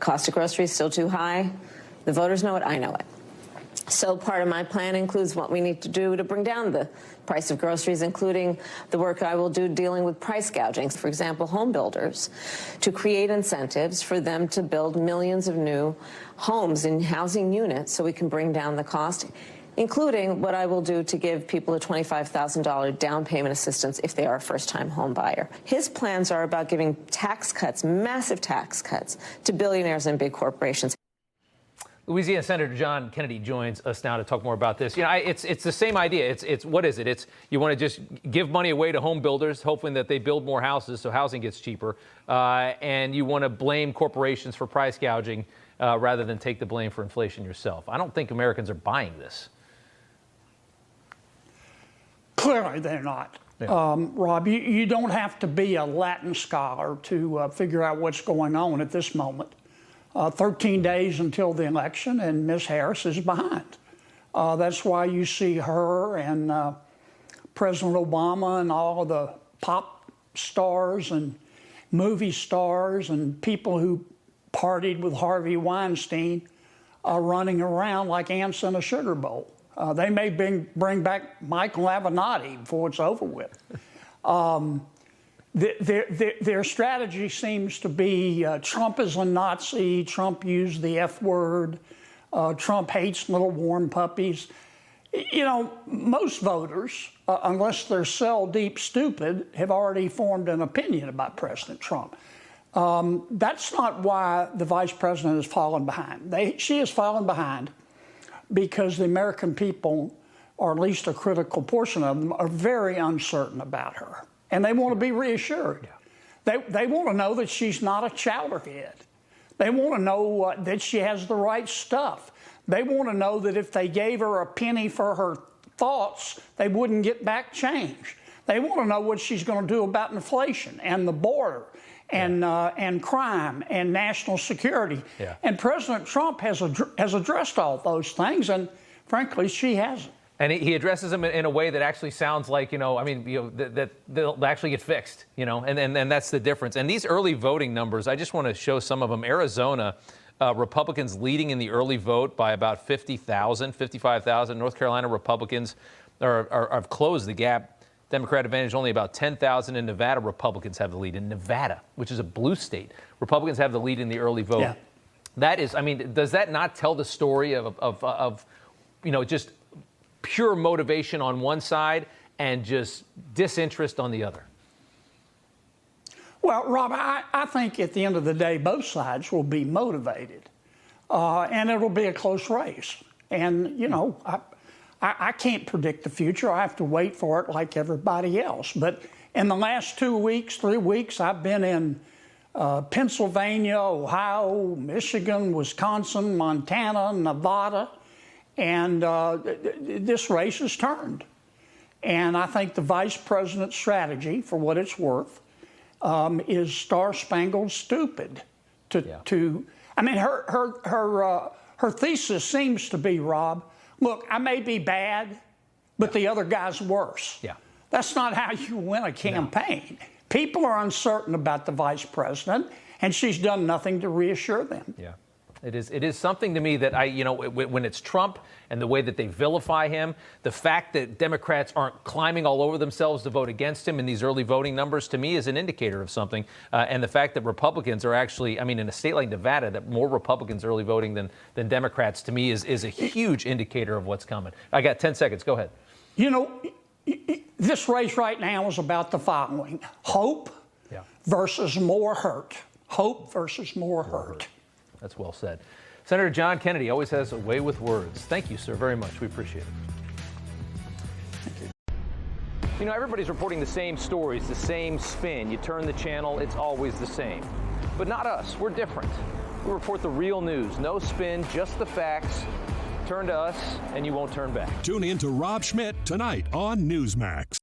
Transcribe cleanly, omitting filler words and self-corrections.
Cost of groceries still too high. The voters know it. I know it. So part of my plan includes what we need to do to bring down the price of groceries, including the work I will do dealing with price gouging. For example, home builders, to create incentives for them to build millions of new homes in housing units so we can bring down the cost, including what I will do to give people a $25,000 down payment assistance if they are a first-time home buyer. His plans are about giving tax cuts, massive tax cuts, to billionaires and big corporations. Louisiana Senator John Kennedy joins us now to talk more about this. You know, it's the same idea. It's what is it? It's you want to just give money away to home builders, hoping that they build more houses so housing gets cheaper, and you want to blame corporations for price gouging rather than take the blame for inflation yourself. I don't think Americans are buying this. Clearly, they're not. Yeah. Rob, you don't have to be a Latin scholar to figure out what's going on at this moment. 13 days until the election, and Ms. Harris is behind. That's why you see her and President Obama and all of the pop stars and movie stars and people who partied with Harvey Weinstein running around like ants in a sugar bowl. They may bring back Michael Avenatti before it's over with. Their strategy seems to be Trump is a Nazi, Trump used the F word, Trump hates little warm puppies. You know, most voters, unless they're cell-deep stupid, have already formed an opinion about President Trump. That's not why the vice president has fallen behind. She has fallen behind because the American people, or at least a critical portion of them, are very uncertain about her. And they want to be reassured. Yeah. They want to know that she's not a chowderhead. They want to know that she has the right stuff. They want to know that if they gave her a penny for her thoughts, they wouldn't get back change. They want to know what she's going to do about inflation and the border and crime and national security. Yeah. And President Trump has addressed all those things, and frankly, she hasn't. And he addresses them in a way that actually sounds like, that they'll actually get fixed, and that's the difference. And these early voting numbers, I just want to show some of them. Arizona, Republicans leading in the early vote by about 50,000, 55,000. North Carolina Republicans have closed the gap. Democrat advantage only about 10,000. In Nevada, Republicans have the lead. In Nevada, which is a blue state, Republicans have the lead in the early vote. Yeah. That is, does that not tell the story of just pure motivation on one side and just disinterest on the other? Well, Rob, I think at the end of the day, both sides will be motivated, and it'll be a close race. And, I can't predict the future. I have to wait for it like everybody else. But in the last 2 weeks, 3 weeks, I've been in Pennsylvania, Ohio, Michigan, Wisconsin, Montana, Nevada, and this race has turned. And I think the vice president's strategy, for what it's worth, is star-spangled stupid. Her thesis seems to be, Rob, look, I may be bad, but the other guy's worse. Yeah. That's not how you win a campaign. No. People are uncertain about the vice president, and she's done nothing to reassure them. Yeah. It is something to me that when it's Trump and the way that they vilify him, the fact that Democrats aren't climbing all over themselves to vote against him in these early voting numbers, to me, is an indicator of something. And the fact that Republicans are actually, in a state like Nevada, that more Republicans early voting than Democrats, to me, is a huge indicator of what's coming. I got 10 seconds. Go ahead. This race right now is about the following: hope versus more hurt. Hope versus more hurt. That's well said. Senator John Kennedy always has a way with words. Thank you, sir, very much. We appreciate it. Thank you. Everybody's reporting the same stories, the same spin. You turn the channel, it's always the same. But not us. We're different. We report the real news. No spin, just the facts. Turn to us, and you won't turn back. Tune in to Rob Schmitt tonight on Newsmax.